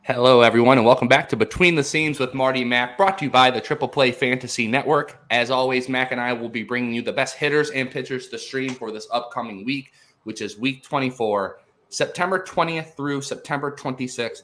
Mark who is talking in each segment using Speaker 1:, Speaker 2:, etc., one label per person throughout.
Speaker 1: Hello, everyone, and welcome back to Between the Seams with Marty and Mack, brought to you by the Triple Play Fantasy Network. As always, Mack and I will be bringing you the best hitters and pitchers to stream for this upcoming week, which is Week 24, September 20th through September 26th.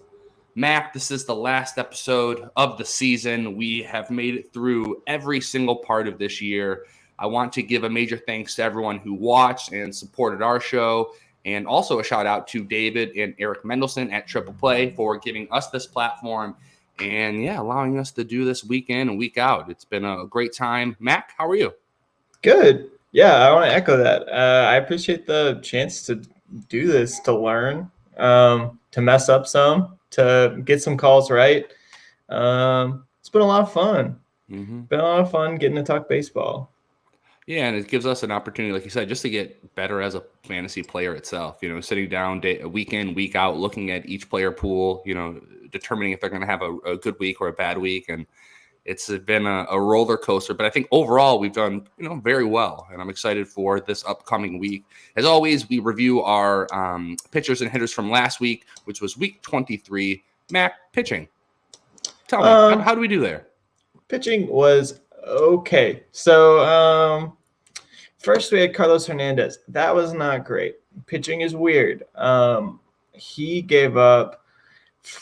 Speaker 1: Mack, this is the last episode of the season. We have made it through every single part of this year. I want to give a major thanks to everyone who watched and supported our show. And also a shout out to David and Eric Mendelson at Triple Play for giving us this platform and allowing us to do this week in and week out. It's been a great time. Mack, how are you?
Speaker 2: Good. Yeah, I want to echo that. I appreciate the chance to do this, to learn, to mess up some, to get some calls right. It's been a lot of fun. Been a lot of fun getting to talk baseball.
Speaker 1: Yeah, and it gives us an opportunity, like you said, just to get better as a fantasy player itself. Sitting down week in, week out, looking at each player pool, determining if they're going to have a good week or a bad week. And it's been a roller coaster. But I think overall we've done, very well. And I'm excited for this upcoming week. As always, we review our pitchers and hitters from last week, which was Week 23. Mack, pitching. Tell me, how do we do there? Pitching
Speaker 2: was okay. So first we had Carlos Hernandez. That was not great. Pitching is weird. He gave up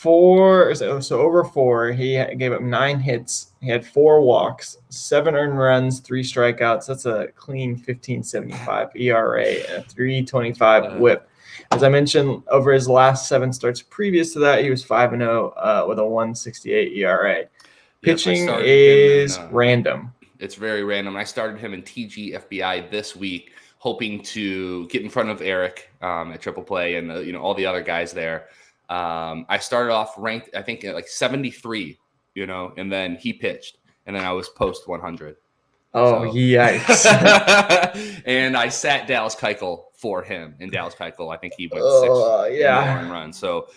Speaker 2: over 4. He gave up 9 hits. He had 4 walks, 7 earned runs, 3 strikeouts. That's a clean 15.75 ERA and a 3.25 WHIP. As I mentioned, over his last 7 starts previous to that, he was 5-0 with a 1.68 ERA. Pitching is random.
Speaker 1: It's very random. I started him in TGFBI this week, hoping to get in front of Eric at Triple Play and all the other guys there. I started off ranked, I think, at like 73, and then he pitched, and then I was post 100.
Speaker 2: Oh, yikes.
Speaker 1: And I sat Dallas Keuchel for him. And Dallas Keuchel, I think he went 6 runs. So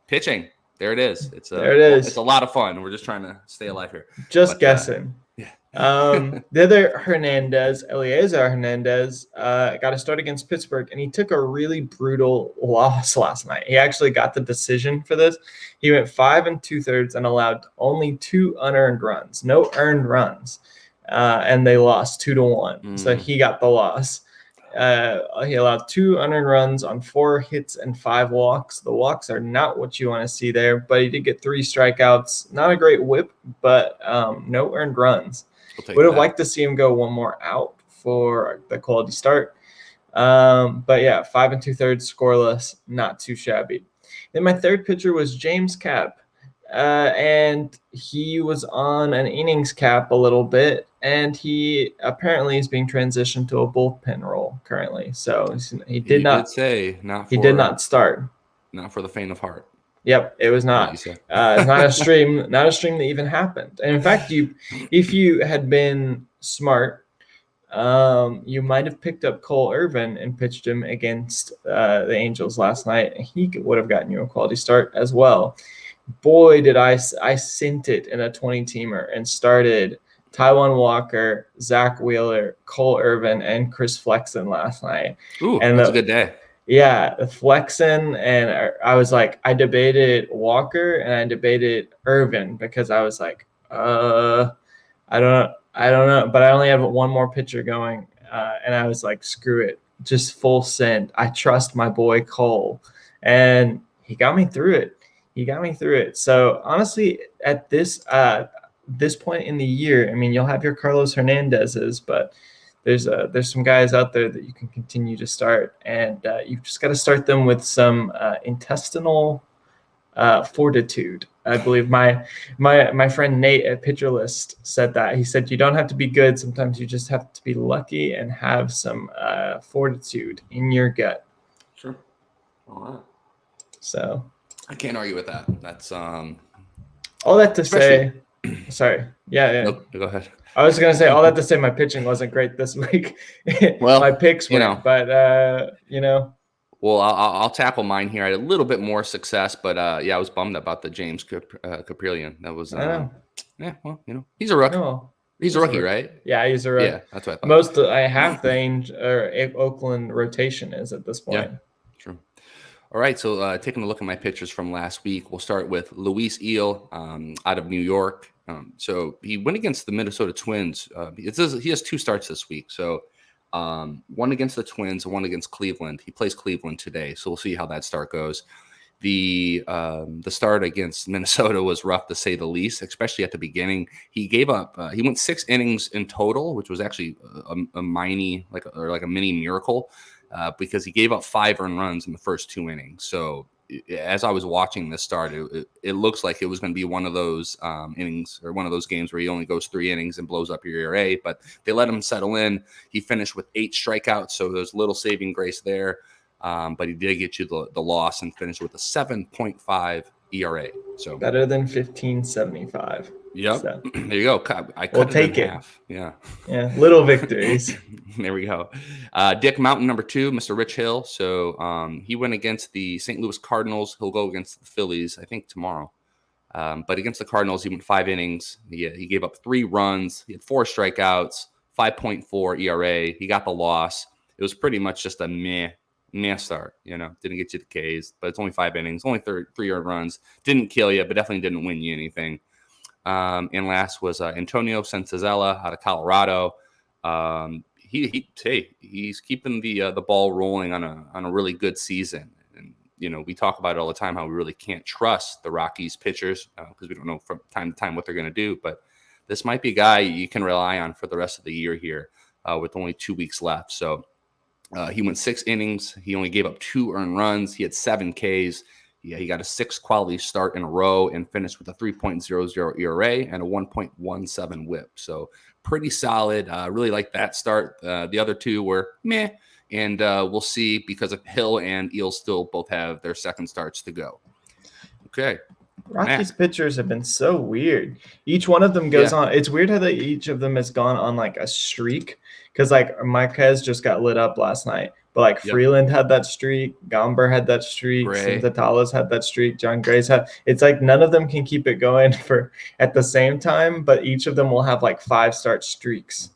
Speaker 1: pitching. There it is. It's a lot of fun. We're just trying to stay alive here.
Speaker 2: Guessing. The other Hernandez, Eliezer Hernandez, got a start against Pittsburgh, and he took a really brutal loss last night. He actually got the decision for this. He went 5 2/3 and allowed only 2 unearned runs, no earned runs, and they lost 2-1. So he got the loss. He allowed 2 unearned runs on 4 hits and 5 walks. The walks are not what you want to see there, but he did get 3 strikeouts. Not a great whip, but no earned runs. Would have liked to see him go 1 more out for the quality start. But 5 2/3 scoreless, not too shabby. Then my third pitcher was James Capp. And he was on an innings cap a little bit, and he apparently is being transitioned to a bullpen role currently. So he did not start.
Speaker 1: Not for the faint of heart.
Speaker 2: Yep, it was not. It's not a stream that even happened. And in fact, if you had been smart, you might have picked up Cole Irvin and pitched him against the Angels last night. He would have gotten you a quality start as well. Boy, did I sent it in a 20-teamer and started Taijuan Walker, Zach Wheeler, Cole Irvin, and Chris Flexen last night.
Speaker 1: Ooh, and that's a good day.
Speaker 2: Yeah, Flexen, and I was like, I debated Walker and I debated Irvin because I was like, I don't know, but I only have 1 more pitcher going, and I was like, screw it, just full send. I trust my boy Cole, and he got me through it. So honestly, at this point in the year, I mean, you'll have your Carlos Hernandez's, but there's some guys out there that you can continue to start, and you've just got to start them with some intestinal fortitude. I believe my friend Nate at Pitcher List said that. He said you don't have to be good. Sometimes you just have to be lucky and have some fortitude in your gut.
Speaker 1: Sure. All right.
Speaker 2: So
Speaker 1: I can't argue with that. That's
Speaker 2: all that to say. Sorry. Yeah.
Speaker 1: No, go ahead.
Speaker 2: I was gonna say all that to say my pitching wasn't great this week.
Speaker 1: Well,
Speaker 2: my picks were, but
Speaker 1: Well, I'll tackle mine here. I had a little bit more success, but I was bummed about the James Caprillion. That was he's a rookie. No. He's a rookie, right?
Speaker 2: Yeah, he's a rookie.
Speaker 1: Yeah, that's what I thought.
Speaker 2: Half the Oakland rotation is at this point.
Speaker 1: Yeah, true. All right, so taking a look at my pitchers from last week, we'll start with Luis Eel out of New York. So he went against the Minnesota Twins. He has 2 starts this week. So one against the Twins, one against Cleveland. He plays Cleveland today, so we'll see how that start goes. The start against Minnesota was rough to say the least, especially at the beginning. He gave up. He went 6 innings in total, which was actually a mini like a mini miracle. Because he gave up 5 earned runs in the first 2 innings. So as I was watching this start, it looks like it was going to be one of those innings or one of those games where he only goes 3 innings and blows up your ERA. But they let him settle in. He finished with 8 strikeouts, so there's little saving grace there. But he did get you the loss and finished with a 7.5 ERA. So
Speaker 2: better than 15.75.
Speaker 1: Yep. So, there you go.
Speaker 2: We'll take it.
Speaker 1: Half. Yeah.
Speaker 2: Yeah. Little victories.
Speaker 1: There we go. Dick Mountain, number 2, Mr. Rich Hill. So he went against the St. Louis Cardinals. He'll go against the Phillies, I think, tomorrow. But against the Cardinals, he went 5 innings. He gave up 3 runs. He had 4 strikeouts, 5.4 ERA. He got the loss. It was pretty much just a meh start. Didn't get you the Ks, but it's only 5 innings, only 3 earned runs. Didn't kill you, but definitely didn't win you anything. And last was Antonio Cenzazella out of Colorado. He's keeping the ball rolling on a really good season. And we talk about it all the time how we really can't trust the Rockies pitchers because we don't know from time to time what they're going to do. But this might be a guy you can rely on for the rest of the year here with only 2 weeks left. So he went 6 innings. He only gave up 2 earned runs. He had 7 Ks. Yeah, he got a 6th quality start in a row and finished with a 3.00 ERA and a 1.17 WHIP. So pretty solid. Really like that start. The other 2 were meh, and we'll see because of Hill and Eel still both have their second starts to go. Okay.
Speaker 2: Rockies pitchers have been so weird. Each one of them goes on. It's weird how each of them has gone on like a streak because like Marquez just got lit up last night. But like Freeland had that streak, Gomber had that streak, Cenzazella had that streak, John Gray's had. It's like none of them can keep it going for at the same time, but each of them will have like 5-start streaks.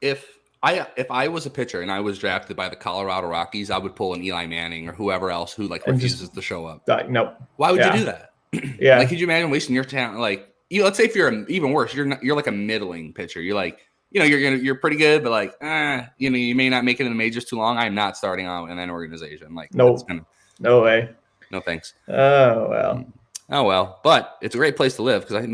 Speaker 1: If I was a pitcher and I was drafted by the Colorado Rockies, I would pull an Eli Manning or whoever else who like refuses to show up.
Speaker 2: Nope.
Speaker 1: Why would you do that?
Speaker 2: Yeah.
Speaker 1: Like, could you imagine wasting your talent? Like, let's say if you're even worse, you're like a middling pitcher. You're like. You're pretty good, but like, you may not make it in the majors too long. I'm not starting out in an organization. Like,
Speaker 2: no way.
Speaker 1: No thanks.
Speaker 2: Oh
Speaker 1: well. But it's a great place to live because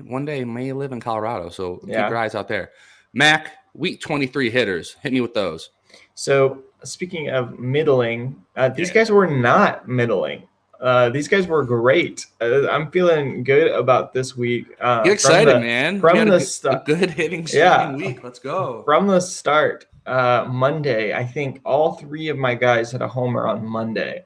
Speaker 1: one day may live in Colorado. So keep your eyes out there. Mac, week 23 hitters. Hit me with those.
Speaker 2: So speaking of middling, these guys were not middling. These guys were great. I'm feeling good about this week.
Speaker 1: Get excited, man.
Speaker 2: From the
Speaker 1: start, good hitting week. Let's go.
Speaker 2: From the start, Monday, I think all 3 of my guys had a homer on Monday.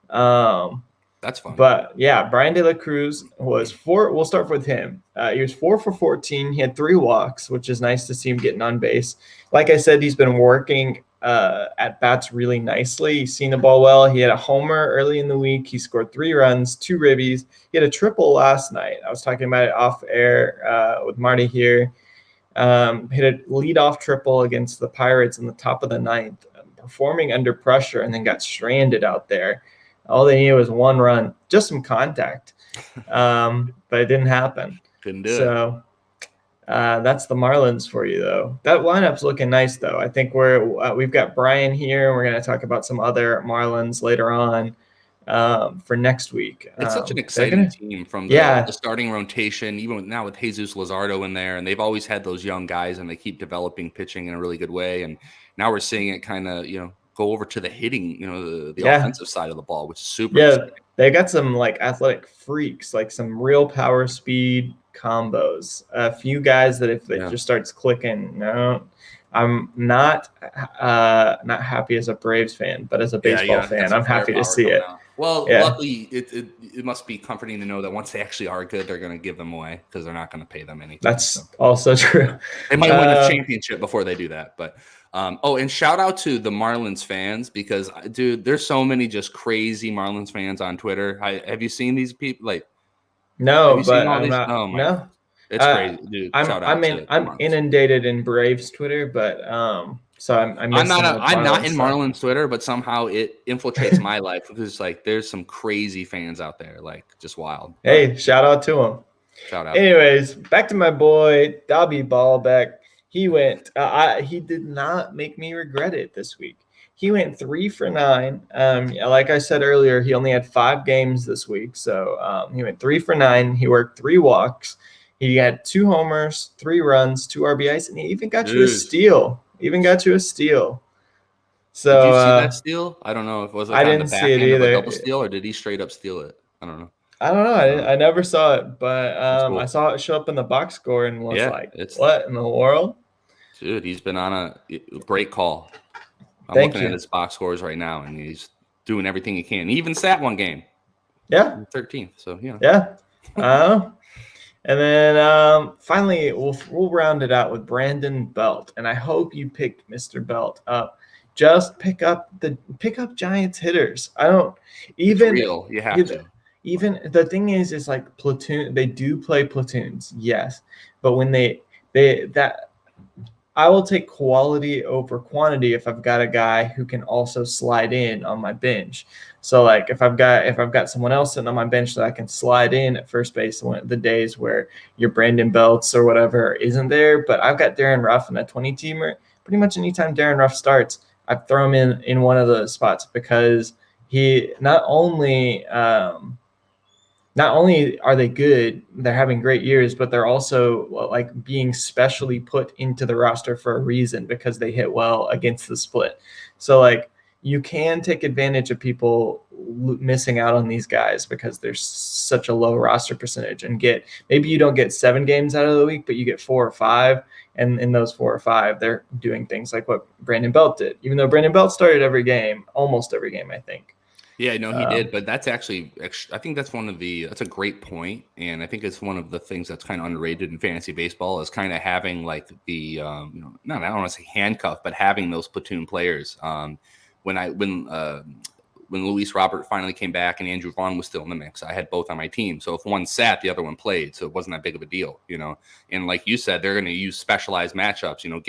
Speaker 1: That's fun.
Speaker 2: But yeah, Brian De La Cruz was 4. We'll start with him. He was 4 for 14. He had 3 walks, which is nice to see him getting on base. Like I said, he's been working at bats really nicely. He's seen the ball well. He had a homer early in the week. He scored 3 runs, 2 ribbies. He had a triple last night. I was talking about it off air with Marty here. Hit a leadoff triple against the Pirates in the top of the 9th, performing under pressure, and then got stranded out there. All they needed was 1 run, just some contact, but it didn't happen.
Speaker 1: Couldn't do it.
Speaker 2: So that's the Marlins for you, though. That lineup's looking nice, though. I think we've got Brian here, and we're going to talk about some other Marlins later on for next week.
Speaker 1: It's such an exciting team from the starting rotation, even now with Jesus Luzardo in there, and they've always had those young guys, and they keep developing pitching in a really good way. And now we're seeing it kind of, go over to the hitting, the offensive side of the ball, which is super exciting.
Speaker 2: They got some like athletic freaks, like some real power speed combos. A few guys that if it just starts clicking, I'm not happy as a Braves fan, but as a baseball fan, I'm happy to see it.
Speaker 1: Well, luckily, it must be comforting to know that once they actually are good, they're going to give them away because they're not going to pay them anything.
Speaker 2: That's also true.
Speaker 1: They might win a championship before they do that. But and shout out to the Marlins fans because, dude, there's so many just crazy Marlins fans on Twitter. Have you seen these people? Like,
Speaker 2: no, but I'm not. No,
Speaker 1: it's crazy, dude.
Speaker 2: I'm inundated in Braves Twitter, but So I missed
Speaker 1: I'm not in
Speaker 2: stuff.
Speaker 1: Marlins Twitter, but somehow it infiltrates my life because like there's some crazy fans out there, like just wild.
Speaker 2: Hey, shout out to him.
Speaker 1: Shout out.
Speaker 2: Anyways, back to my boy Dobby Ballbeck. He went. He did not make me regret it this week. He went 3 for 9. Like I said earlier, he only had 5 games this week, so he went 3 for 9. He worked 3 walks. He had 2 homers, 3 runs, 2 RBIs, and he even got you a steal. So
Speaker 1: Did you see that steal? I don't know if it was like
Speaker 2: I
Speaker 1: on the
Speaker 2: didn't
Speaker 1: back
Speaker 2: see it
Speaker 1: end of a
Speaker 2: either.
Speaker 1: double steal, or did he straight up steal it? I don't know.
Speaker 2: I don't know. I never saw it, but
Speaker 1: cool.
Speaker 2: I saw it show up in the box score and was
Speaker 1: it's
Speaker 2: what in the world?
Speaker 1: Dude, he's been on a great call. I'm
Speaker 2: Thank
Speaker 1: looking
Speaker 2: you.
Speaker 1: at his box scores right now, and he's doing everything he can. He even sat one game.
Speaker 2: Yeah.
Speaker 1: 13th. So, yeah.
Speaker 2: Yeah. And then finally, we'll round it out with Brandon Belt. And I hope you picked Mr. Belt up. Just pick up Giants hitters. I don't even.
Speaker 1: It's real. You have to.
Speaker 2: Even the thing is like platoon. They do play platoons, yes, but when I will take quality over quantity if I've got a guy who can also slide in on my bench. So like if I've got someone else sitting on my bench that I can slide in at first base the days where your Brandon Belts or whatever isn't there, but I've got Darren Ruff in a 20-teamer. Pretty much anytime Darren Ruff starts, I throw him in one of those spots because he not only are they good, they're having great years, but they're also like being specially put into the roster for a reason because they hit well against the split. So like you can take advantage of people missing out on these guys because there's such a low roster percentage and maybe you don't get 7 games out of the week, but you get 4 or 5. And in those 4 or 5, they're doing things like what Brandon Belt did, even though Brandon Belt started almost every game, I think.
Speaker 1: Yeah, no, he did, but that's actually, I think that's that's a great point, and I think it's one of the things that's kind of underrated in fantasy baseball is kind of having like the, I don't want to say handcuff, but having those platoon players. When Luis Robert finally came back and Andrew Vaughn was still in the mix, I had both on my team. So if one sat, the other one played. So it wasn't that big of a deal, And like you said, they're going to use specialized matchups,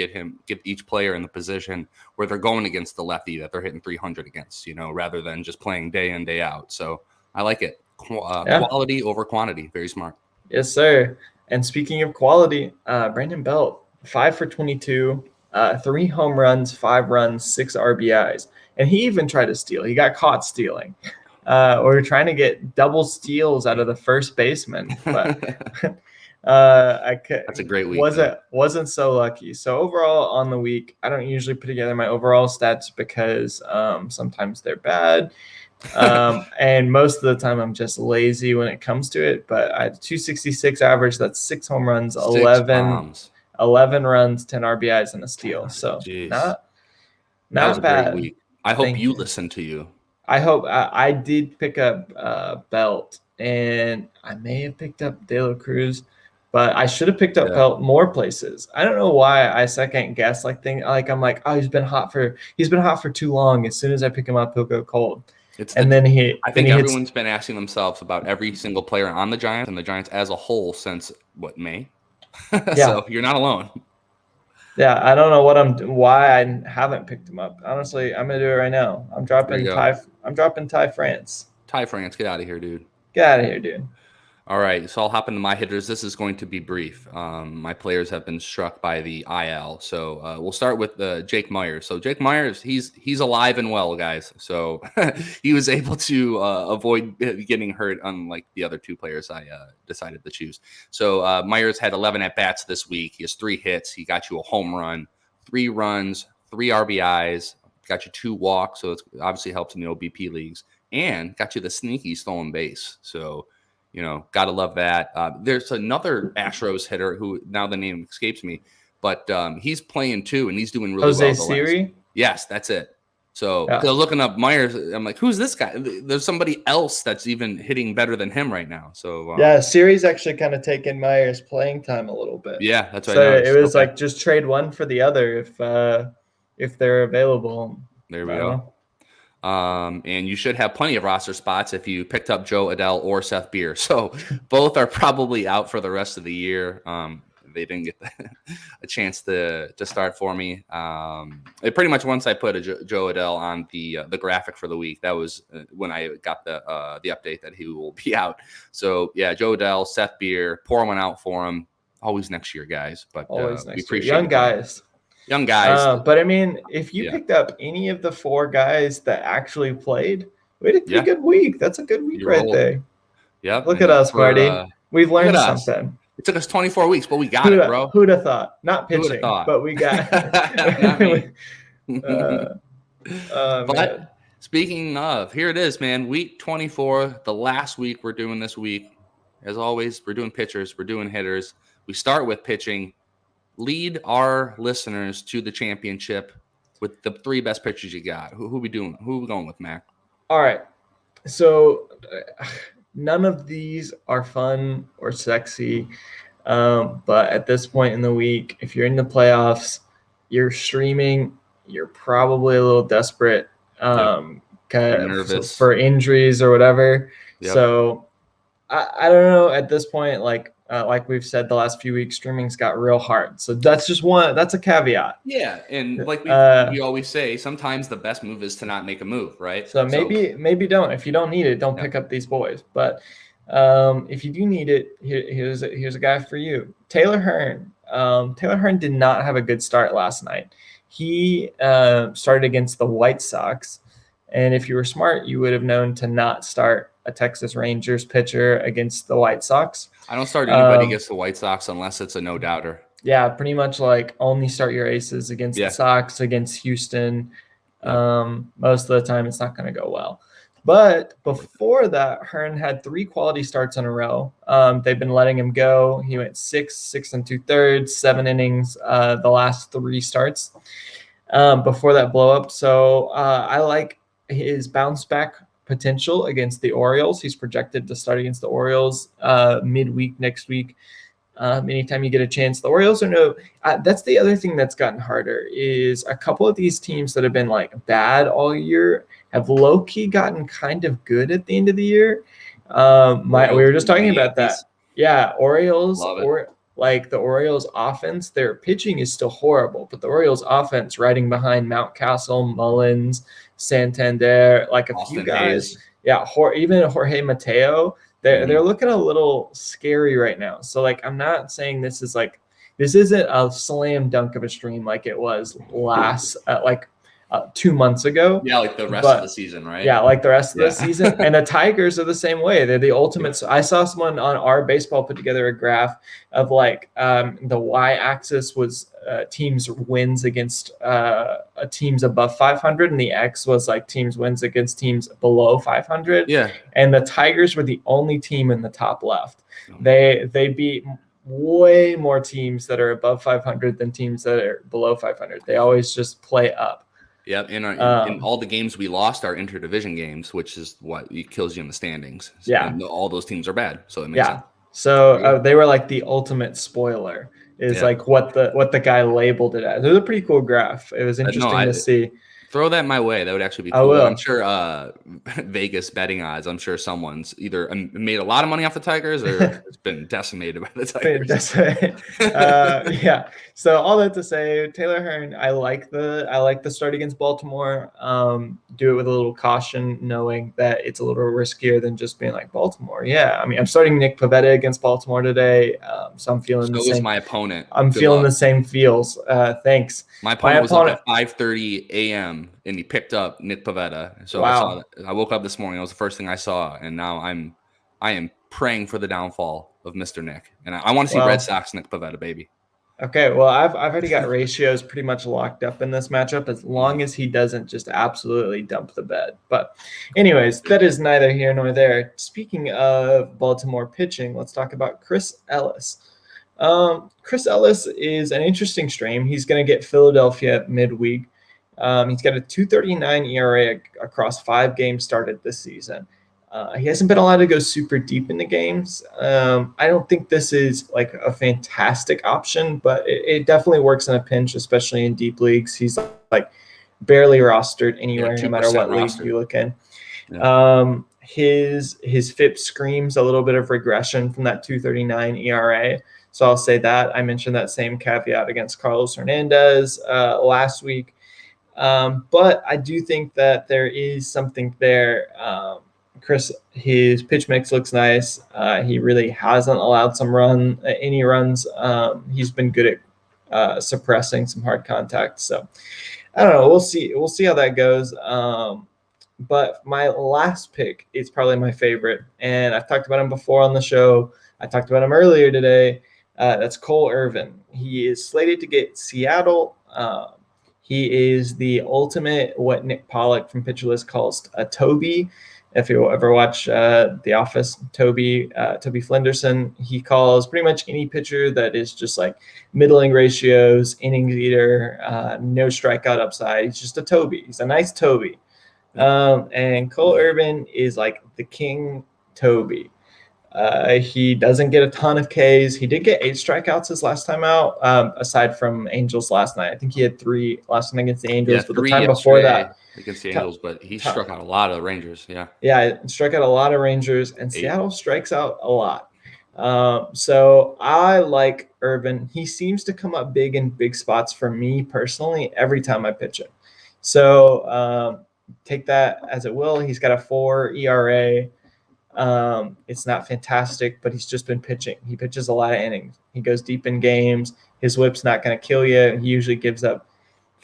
Speaker 1: get each player in the position where they're going against the lefty that they're hitting 300 against, rather than just playing day in, day out. So I like it. Quality over quantity. Very smart.
Speaker 2: Yes, sir. And speaking of quality, Brandon Belt, 5 for 22, 3 home runs, 5 runs, 6 RBIs. And he even tried to steal. He got caught stealing. Or trying to get double steals out of the first baseman. But
Speaker 1: that's a great week.
Speaker 2: Wasn't so lucky. So overall on the week, I don't usually put together my overall stats because sometimes they're bad. And most of the time I'm just lazy when it comes to it. But I had 266 average. That's 6 home runs, 11 runs, 10 RBIs, and a steal. So not bad.
Speaker 1: Great week. I hope you listen to you.
Speaker 2: I hope I did pick up Belt, and I may have picked up De La Cruz, but I should have picked up Belt more places. I don't know why I second guess I'm like, oh, he's been hot for too long. As soon as I pick him up, he'll go cold.
Speaker 1: I think everyone's been asking themselves about every single player on the Giants and the Giants as a whole since May. So you're not alone.
Speaker 2: Yeah, I don't know why I haven't picked him up. Honestly, I'm gonna do it right now. I'm dropping Ty France.
Speaker 1: Ty France, get out of here, dude.
Speaker 2: Get out of here, dude.
Speaker 1: All right, so I'll hop into my hitters. This is going to be brief. My players have been struck by the IL, so we'll start with Jake Myers. So Jake Myers, he's alive and well, guys. So he was able to avoid getting hurt, unlike the other 2 players I decided to choose. So Myers had 11 at bats this week. He has 3 hits. He got you a home run, 3 runs, 3 RBIs. Got you 2 walks, so it obviously helps in the OBP leagues, and got you the sneaky stolen base. So. Gotta love that. There's another Astros hitter who now the name escapes me, but he's playing too, and he's doing really well.
Speaker 2: Jose Siri?
Speaker 1: Yes, that's it. So I was looking up Myers. I'm like, who's this guy? There's somebody else that's even hitting better than him right now. So
Speaker 2: Siri's actually kind of taken Myers' playing time a little bit.
Speaker 1: Yeah, that's right.
Speaker 2: So it was like just trade one for the other if they're available.
Speaker 1: There we go. And you should have plenty of roster spots if you picked up Joe Adele or Seth Beer. So both are probably out for the rest of the year. they didn't get a chance to start for me. It pretty much once I put a Joe Adell on the graphic for the week, that was when I got the update that he will be out. So yeah, Joe Adell, Seth Beer, pour one out for him. Always next year, guys. But
Speaker 2: always
Speaker 1: we
Speaker 2: next
Speaker 1: appreciate
Speaker 2: year. Young guys. But I mean, if you picked up any of the 4 guys that actually played, we had a pretty good week. That's a good week there.
Speaker 1: Yep.
Speaker 2: Look at us, Marty. We've learned something.
Speaker 1: It took us 24 weeks, but we got it, bro.
Speaker 2: Who'd have thought? Not pitching, but we got.
Speaker 1: But speaking of, here it is, man. Week 24, the last week we're doing this week. As always, we're doing pitchers, we're doing hitters. We start with pitching. Lead our listeners to the championship with the 3 best pitchers you got. Who we doing? Who are we going with, Mac?
Speaker 2: All right. So none of these are fun or sexy. But at this point in the week, if you're in the playoffs, you're streaming, you're probably a little desperate
Speaker 1: nervous
Speaker 2: for injuries or whatever. Yep. So I don't know at this point, like we've said the last few weeks, streaming's got real hard. So that's just that's a caveat.
Speaker 1: Yeah, and like we always say, sometimes the best move is to not make a move, right?
Speaker 2: So maybe don't. If you don't need it, don't pick up these boys. But if you do need it, here's a guy for you. Taylor Hearn. Taylor Hearn did not have a good start last night. He started against the White Sox. And if you were smart, you would have known to not start a Texas Rangers pitcher against the White Sox.
Speaker 1: I don't start anybody against the White Sox unless it's a no-doubter.
Speaker 2: Yeah, pretty much like only start your aces against the Sox, against Houston. Most of the time, it's not going to go well. But before that, Hearn had 3 quality starts in a row. They've been letting him go. He went 6 2/3, 7 innings the last 3 starts before that blow up. So I like his bounce back potential against the Orioles. He's projected to start against the Orioles midweek next week. Anytime you get a chance, the Orioles are that's the other thing that's gotten harder is a couple of these teams that have been like bad all year have low-key gotten kind of good at the end of the year. We were just talking about that. Yeah, Orioles or like the Orioles offense, their pitching is still horrible, but the Orioles offense riding behind Mountcastle, Mullins, Santander, like a few guys. Yeah, even Jorge Mateo. They're looking a little scary right now. So like I'm not saying this isn't a slam dunk of a stream like it was last 2 months ago.
Speaker 1: Yeah, like the rest of the season, right?
Speaker 2: Yeah, like the rest of the season. And the Tigers are the same way. They're the ultimate. I saw someone on our baseball put together a graph of like the y-axis was teams wins against teams above 500, and the X was like teams wins against teams below 500.
Speaker 1: Yeah.
Speaker 2: And the Tigers were the only team in the top left. They beat way more teams that are above 500 than teams that are below 500. They always just play up.
Speaker 1: Yep, and all the games we lost are interdivision games, which is what kills you in the standings.
Speaker 2: Yeah,
Speaker 1: and all those teams are bad, so it makes sense.
Speaker 2: So they were like the ultimate spoiler. Is like what the guy labeled it as. It was a pretty cool graph. It was interesting to see.
Speaker 1: Throw that my way. That would actually be cool.
Speaker 2: I will.
Speaker 1: I'm sure Vegas betting odds. I'm sure someone's either made a lot of money off the Tigers or it's been decimated by the Tigers.
Speaker 2: Yeah. So all that to say, Taylor Hearn, I like the start against Baltimore. Do it with a little caution, knowing that it's a little riskier than just being like Baltimore. Yeah. I mean, I'm starting Nick Pivetta against Baltimore today, so I'm feeling the same. So is
Speaker 1: my opponent.
Speaker 2: I'm feeling the same feels. Thanks.
Speaker 1: My opponent was up at 5:30 a.m. and he picked up Nick Pivetta. So wow. I woke up this morning. That was the first thing I saw, and now I am praying for the downfall of Mr. Nick, and I want to see Red Sox Nick Pivetta, baby.
Speaker 2: Okay, well, I've already got ratios pretty much locked up in this matchup as long as he doesn't just absolutely dump the bed. But anyways, that is neither here nor there. Speaking of Baltimore pitching, let's talk about Chris Ellis. Chris Ellis is an interesting stream. He's going to get Philadelphia midweek. He's got a 2.39 ERA across 5 games started this season. He hasn't been allowed to go super deep into games. I don't think this is like a fantastic option, but it definitely works in a pinch, especially in deep leagues. He's like barely rostered anywhere, no matter what league you look in. Yeah. His FIP screams a little bit of regression from that 2.39 ERA. So I'll say that. I mentioned that same caveat against Carlos Hernandez last week. But I do think that there is something there. Chris, his pitch mix looks nice. He really hasn't allowed any runs. He's been good at suppressing some hard contact. So I don't know. We'll see. We'll see how that goes. But my last pick is probably my favorite, and I've talked about him before on the show. I talked about him earlier today. That's Cole Irvin. He is slated to get Seattle. He is the ultimate, what Nick Pollock from Pitcher List calls a Toby. If you ever watch The Office, Toby Flenderson, he calls pretty much any pitcher that is just like middling ratios, innings eater, no strikeout upside. He's just a Toby. He's a nice Toby. And Cole Irvin is like the king Toby. He doesn't get a ton of Ks. He did get 8 strikeouts his last time out, aside from Angels last night. I think he had 3 last night against the Angels, but the time before that
Speaker 1: against the Angels, but he struck out a lot of Rangers.
Speaker 2: Yeah, struck out a lot of Rangers, and 8. Seattle strikes out a lot. So I like Irvin. He seems to come up big in big spots for me personally every time I pitch him. So take that as it will. He's got a 4 ERA. It's not fantastic, but he's just been pitching. He pitches a lot of innings. He goes deep in games. His whip's not going to kill you. He usually gives up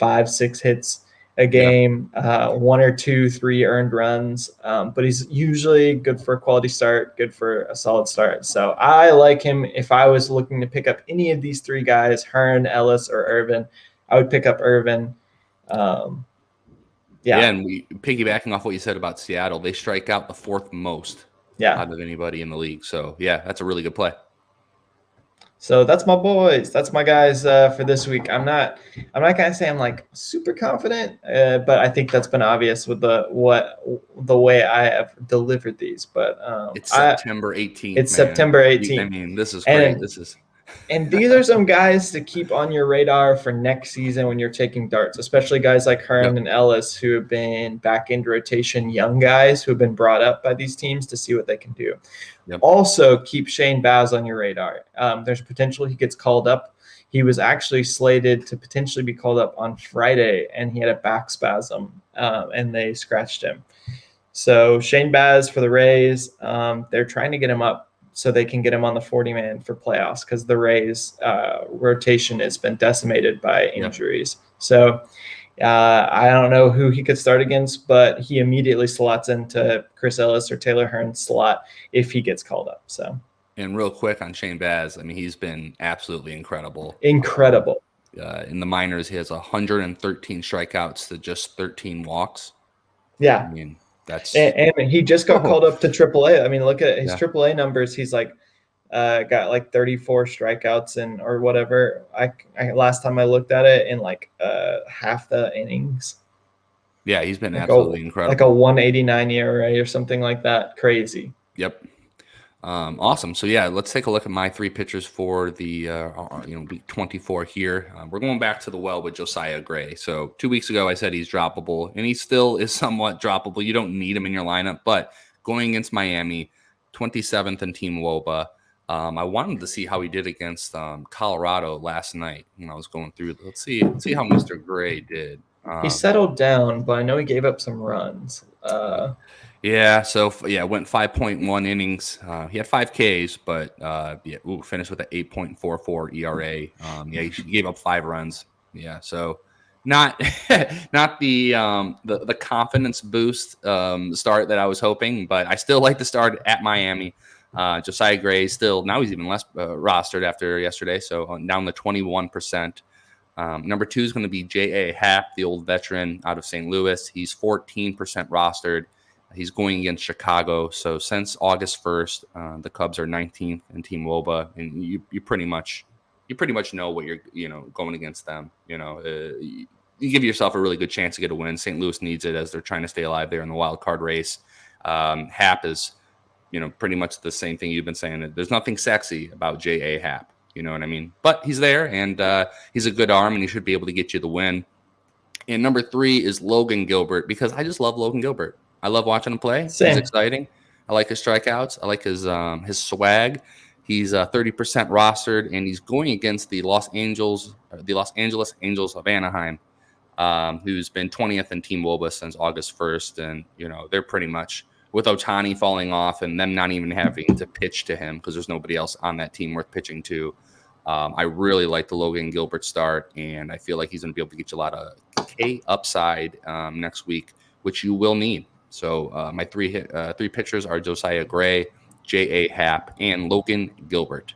Speaker 2: 5-6 hits a game, 1 or 2, 3 earned runs. But he's usually good for a quality start, good for a solid start. So I like him. If I was looking to pick up any of these 3 guys, Hearn, Ellis, or Irvin, I would pick up Irvin.
Speaker 1: And we piggybacking off what you said about Seattle, they strike out the 4th most out of anybody in the league. So that's a really good play.
Speaker 2: So that's my boys. That's my guys for this week. I'm not gonna say I'm like super confident, but I think that's been obvious with the way I have delivered these. But
Speaker 1: it's September 18th.
Speaker 2: It's September 18th.
Speaker 1: I mean, this is great.
Speaker 2: And these are some guys to keep on your radar for next season when you're taking darts, especially guys like Hearn and Ellis, who have been back into rotation, young guys who have been brought up by these teams to see what they can do. Also, keep Shane Baz on your radar. There's potential he gets called up. He was actually slated to potentially be called up on Friday, and he had a back spasm, and they scratched him. So Shane Baz for the Rays, they're trying to get him up so they can get him on the 40-man for playoffs because the Rays' rotation has been decimated by injuries. So I don't know who he could start against, but he immediately slots into Chris Ellis or Taylor Hearn's slot if he gets called up. So,
Speaker 1: and real quick on Shane Baz, I mean, he's been absolutely incredible.
Speaker 2: Incredible.
Speaker 1: In the minors, he has 113 strikeouts to just 13 walks.
Speaker 2: Yeah.
Speaker 1: I mean,
Speaker 2: and he just got called up to AAA. I mean, look at his AAA numbers. He's like got like 34 strikeouts and or whatever. I last time I looked at it in like half the innings.
Speaker 1: Yeah, he's been absolutely incredible.
Speaker 2: Like a 189 ERA or something like that. Crazy.
Speaker 1: Yep. Awesome. So let's take a look at my 3 pitchers for the week 24 here. We're going back to the well with Josiah Gray. So 2 weeks ago I said he's droppable, and he still is somewhat droppable. You don't need him in your lineup, but going against Miami, 27th in Team WOBA. I wanted to see how he did against Colorado last night when I was going through. Let's see how Mr. Gray did.
Speaker 2: He settled down, but I know he gave up some runs.
Speaker 1: Went 5.1 innings. He had 5 Ks, but finished with an 8.44 ERA. He gave up 5 runs. Yeah, so not the confidence boost start that I was hoping, but I still like to start at Miami. Josiah Gray still now he's even less rostered after yesterday, so down to 21%. Number 2 is going to be J.A. Happ, the old veteran out of St. Louis. He's 14% rostered. He's going against Chicago. So since August 1st, the Cubs are 19th in Team WOBA, and you pretty much know what you're going against them. You give yourself a really good chance to get a win. St. Louis needs it as they're trying to stay alive there in the wild card race. Happ is pretty much the same thing you've been saying. There's nothing sexy about J.A. Happ. You know what I mean? But he's there, and he's a good arm, and he should be able to get you the win. And number 3 is Logan Gilbert, because I just love Logan Gilbert. I love watching him play.
Speaker 2: Same.
Speaker 1: He's exciting. I like his strikeouts. I like his swag. He's 30% rostered, and he's going against the Los Angeles Angels of Anaheim, who's been 20th in Team WOBA since August 1st. And, they're pretty much, with Ohtani falling off and them not even having to pitch to him because there's nobody else on that team worth pitching to. I really like the Logan Gilbert start, and I feel like he's going to be able to get you a lot of K upside next week, which you will need. So my three pitchers are Josiah Gray, J.A. Happ, and Logan Gilbert.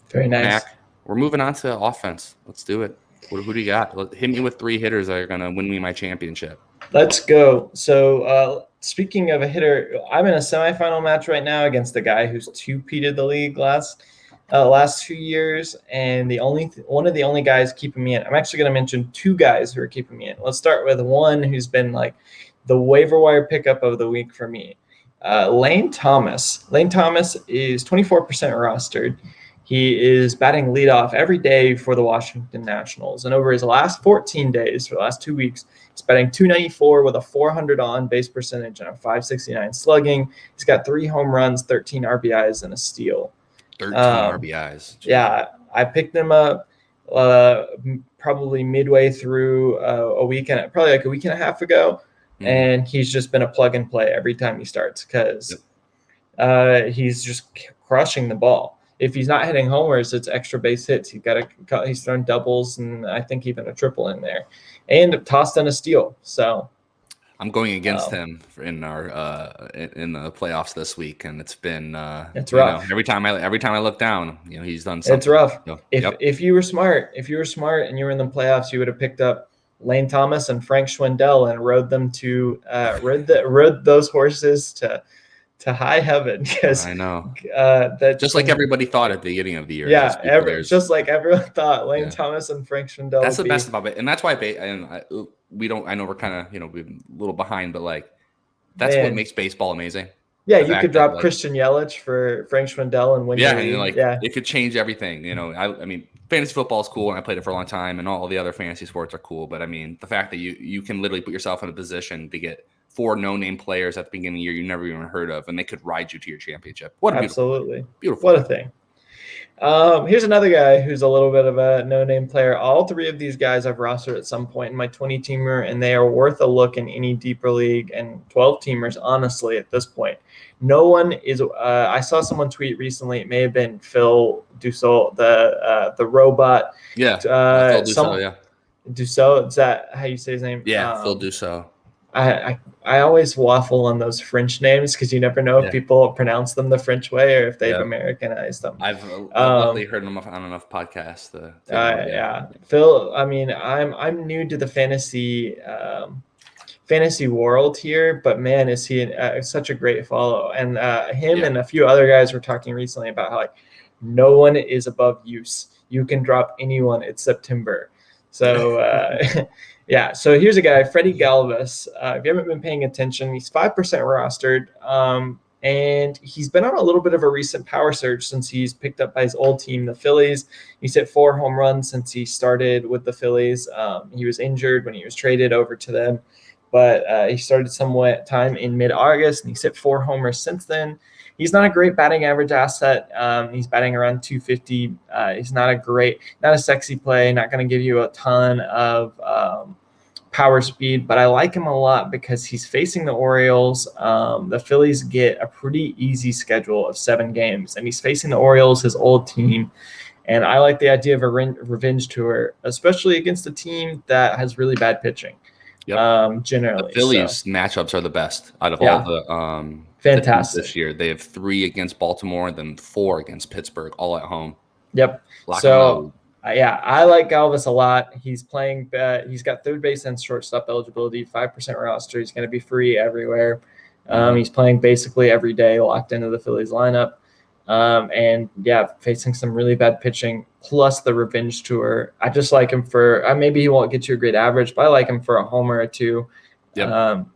Speaker 2: Very nice.
Speaker 1: Mac, we're moving on to offense. Let's do it. Who do you got? Hit me with 3 hitters that are going to win me my championship.
Speaker 2: Let's go. So speaking of a hitter, I'm in a semifinal match right now against the guy who's 2-peated the league last 2 years, and one of the only guys keeping me in. I'm actually going to mention 2 guys who are keeping me in. Let's start with one who's been like the waiver wire pickup of the week for me. Lane Thomas. Lane Thomas is 24% rostered. He is batting leadoff every day for the Washington Nationals. And over his last 14 days, for the last 2 weeks, he's batting .294 with a .400 on-base percentage and a .569 slugging. He's got 3 home runs, 13 RBIs, and a steal.
Speaker 1: 13 RBIs. Jeez.
Speaker 2: Yeah, I picked him up probably midway through probably like a week and a half ago. And he's just been a plug and play every time he starts because he's just crushing the ball. If he's not hitting homers, it's extra base hits. He's thrown doubles and I think even a triple in there, and tossed in a steal. So
Speaker 1: I'm going against him in our in the playoffs this week, and it's been
Speaker 2: it's rough.
Speaker 1: Every time I look down, he's done something.
Speaker 2: It's rough. If you were smart, and you were in the playoffs, you would have picked up Lane Thomas and Frank Schwindel and rode them to rode those horses to high heaven. Because
Speaker 1: I know
Speaker 2: that
Speaker 1: just like everybody thought at the beginning of the year.
Speaker 2: Yeah, just like everyone thought, Lane Thomas and Frank Schwindel.
Speaker 1: That's the best about it, and that's why. We don't. I know we're kind of we're a little behind, but like that's what makes baseball amazing.
Speaker 2: Yeah, you could drop Christian Yelich for Frank Schwindel and win.
Speaker 1: It could change everything. I mean, fantasy football is cool, and I played it for a long time, and all the other fantasy sports are cool. But I mean, the fact that you can literally put yourself in a position to get 4 no-name players at the beginning of the year you never even heard of, and they could ride you to your championship.
Speaker 2: Absolutely
Speaker 1: beautiful.
Speaker 2: What a thing. Here's another guy who's a little bit of a no-name player. All 3 of these guys I've rostered at some point in my 20-teamer, and they are worth a look in any deeper league and 12-teamers, honestly, at this point. No one is I saw someone tweet recently, it may have been Phil Dussol, the robot.
Speaker 1: Yeah, Phil Dussol,
Speaker 2: Dussol, is that how you say his name?
Speaker 1: Yeah, Phil Dussol.
Speaker 2: I always waffle on those French names because you never know if people pronounce them the French way or if they've Americanized them.
Speaker 1: I've luckily heard them on enough podcasts.
Speaker 2: Phil. I mean, I'm new to the fantasy world here, but man, is he such a great follow. And him and a few other guys were talking recently about how no one is above use. You can drop anyone. It's September, so. Yeah, so here's a guy, Freddie Galvez. If you haven't been paying attention, he's 5% rostered, and he's been on a little bit of a recent power surge since he's picked up by his old team, the Phillies. He's hit 4 home runs since he started with the Phillies. He was injured when he was traded over to them, but he started somewhat time in mid-August, and he's hit 4 homers since then. He's not a great batting average asset. He's batting around 250. He's not a sexy play, not going to give you a ton of power speed, but I like him a lot because he's facing the Orioles. The Phillies get a pretty easy schedule of 7 games, and he's facing the Orioles, his old team. And I like the idea of a revenge tour, especially against a team that has really bad pitching. Generally,
Speaker 1: the Phillies matchups are the best out of all the
Speaker 2: fantastic
Speaker 1: this year. They have 3 against Baltimore, and then 4 against Pittsburgh, all at home.
Speaker 2: Yep. I like Galvez a lot. He's playing. He's got third base and shortstop eligibility, 5% roster. He's going to be free everywhere. He's playing basically every day, locked into the Phillies lineup. Facing some really bad pitching, plus the revenge tour. I just like him for maybe he won't get you a great average, but I like him for a homer or 2.
Speaker 1: Yep.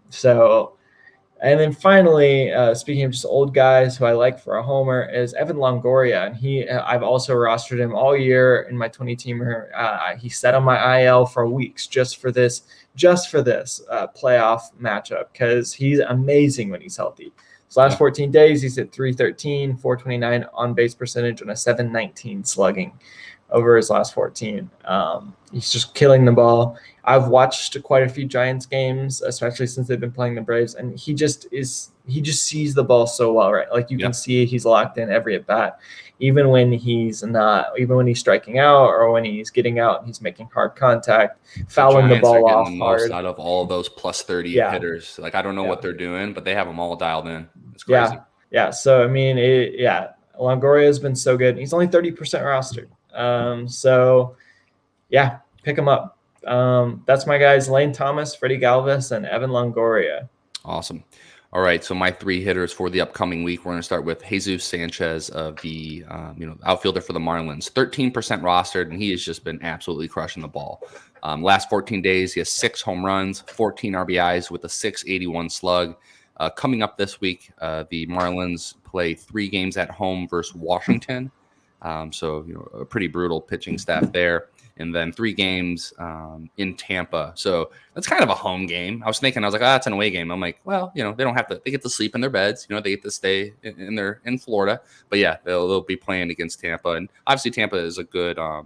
Speaker 2: And then finally, speaking of just old guys who I like for a homer, is Evan Longoria. And I've also rostered him all year in my 20-teamer. He sat on my IL for weeks just for this playoff matchup because he's amazing when he's healthy. His last 14 days, he's at 313, 429 on base percentage, and a 719 slugging over his last 14. He's just killing the ball. I've watched quite a few Giants games, especially since they've been playing the Braves, and he just sees the ball so well, right? Like you can see he's locked in every at bat, even when he's striking out or when he's getting out and he's making hard contact, fouling the ball off
Speaker 1: the
Speaker 2: hard.
Speaker 1: Most out of all of those plus 30 hitters. Like I don't know what they're doing, but they have them all dialed in. It's crazy.
Speaker 2: Yeah. So I mean, Longoria has been so good. He's only 30% rostered. So yeah, pick him up. That's my guys, Lane Thomas, Freddie Galvez, and Evan Longoria.
Speaker 1: Awesome. All right, so my 3 hitters for the upcoming week, we're going to start with Jesus Sanchez of the outfielder for the Marlins. 13% rostered, and he has just been absolutely crushing the ball. Last 14 days, he has 6 home runs, 14 RBIs with a 681 slug. Coming up this week, the Marlins play 3 games at home versus Washington. So a pretty brutal pitching staff there. And then 3 games in Tampa. So that's kind of a home game. I was like, that's an away game. I'm like, well, they don't have to. They get to sleep in their beds. They get to stay in Florida. But yeah, they'll be playing against Tampa, and obviously Tampa is a good, a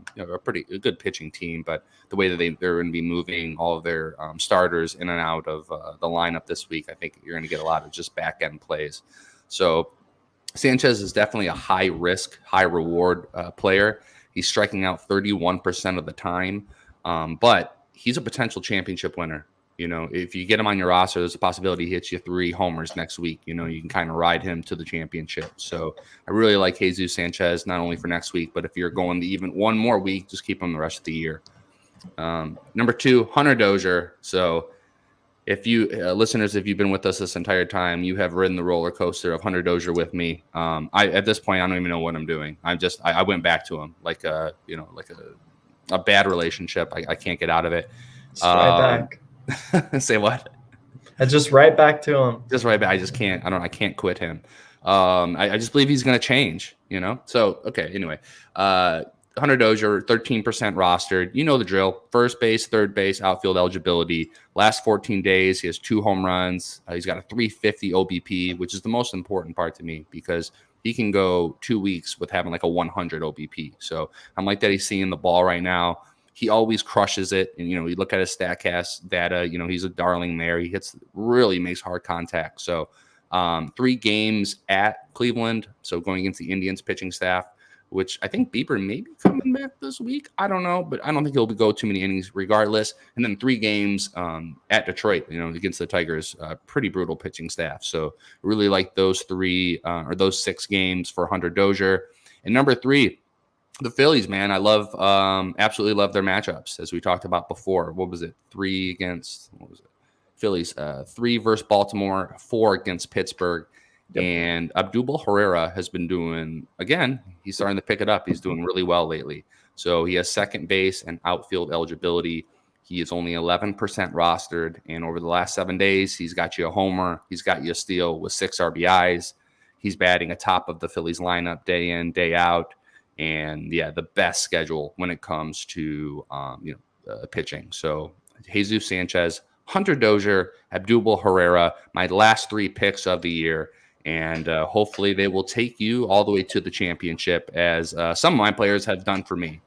Speaker 1: good pitching team. But the way that they're going to be moving all of their starters in and out of the lineup this week, I think you're going to get a lot of just back end plays. So Sanchez is definitely a high risk, high reward player. He's striking out 31% of the time, but he's a potential championship winner. If you get him on your roster, there's a possibility he hits you 3 homers next week. You can kind of ride him to the championship. So I really like Jesus Sanchez, not only for next week, but if you're going to even one more week, just keep him the rest of the year. Number 2, Hunter Dozier. So if you listeners, if you've been with us this entire time, you have ridden the roller coaster of Hunter Dozier with me. At this point, I don't even know what I'm doing. I went back to him like a bad relationship. I can't get out of it.
Speaker 2: Right back.
Speaker 1: Say what?
Speaker 2: Just right back to him.
Speaker 1: Just right back. I just can't. I can't quit him. I just believe he's going to change. So okay. Anyway, Hunter Dozier, 13% rostered. You know the drill. First base, third base, outfield eligibility. Last 14 days, he has 2 home runs. He's got a 350 OBP, which is the most important part to me because he can go 2 weeks with having like a 100 OBP. So I'm like that he's seeing the ball right now. He always crushes it. And, you look at his StatCast data, he's a darling there. He really makes hard contact. So 3 games at Cleveland. So going against the Indians pitching staff, which I think Bieber may be coming back this week. I don't know, but I don't think he'll go too many innings regardless. And then 3 games at Detroit, against the Tigers, pretty brutal pitching staff. So really like those 3 or those 6 games for Hunter Dozier. And number 3, the Phillies, man. I absolutely love their matchups, as we talked about before. What was it? 3 against, Phillies, 3 versus Baltimore, 4 against Pittsburgh. Yep. And Abdul Herrera has been doing, again, he's starting to pick it up. He's doing really well lately. So he has second base and outfield eligibility. He is only 11% rostered. And over the last 7 days, he's got you a homer. He's got you a steal with 6 RBIs. He's batting atop of the Phillies lineup day in, day out. And yeah, the best schedule when it comes to, pitching. So Jesus Sanchez, Hunter Dozier, Abdul Herrera, my last 3 picks of the year. And hopefully they will take you all the way to the championship, as some of my players have done for me.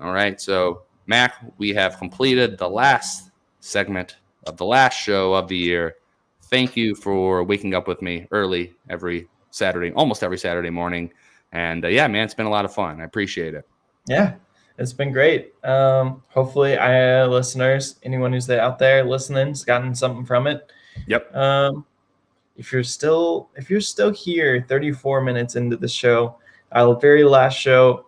Speaker 1: All right, so Mac, we have completed the last segment of the last show of the year. Thank you for waking up with me early every Saturday, almost every Saturday morning. And yeah, man, it's been a lot of fun. I appreciate it.
Speaker 2: Yeah, it's been great. Hopefully, listeners, anyone who's out there listening, has gotten something from it.
Speaker 1: Yep.
Speaker 2: If you're still here 34 minutes into the show, our very last show,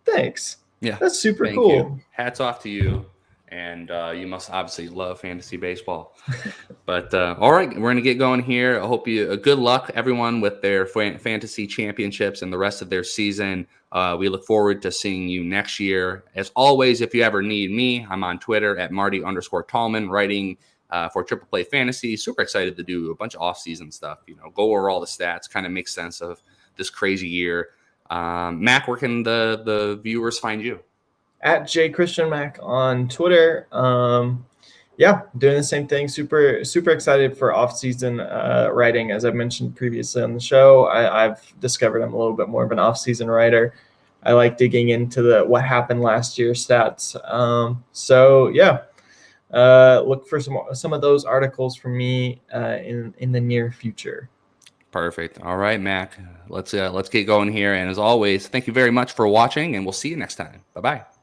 Speaker 2: thanks.
Speaker 1: Yeah,
Speaker 2: that's super cool.
Speaker 1: You. Hats off to you. And you must obviously love fantasy baseball. But all right, we're going to get going here. I hope you good luck, everyone, with their fantasy championships and the rest of their season. We look forward to seeing you next year. As always, if you ever need me, I'm on Twitter at Marty_Tallman, writing for Triple Play Fantasy. Super excited to do a bunch of off-season stuff. Go over all the stats, kind of make sense of this crazy year. Mac, where can the viewers find you?
Speaker 2: At J Christian Mac on Twitter. yeah, doing the same thing. Super excited for off-season writing. As I mentioned previously on the show, I've discovered I'm a little bit more of an off-season writer. I like digging into the what happened last year stats. So yeah, look for some of those articles from me in the near future.
Speaker 1: Perfect. All right, Mac. Let's get going here. And as always, thank you very much for watching, and we'll see you next time. Bye-bye.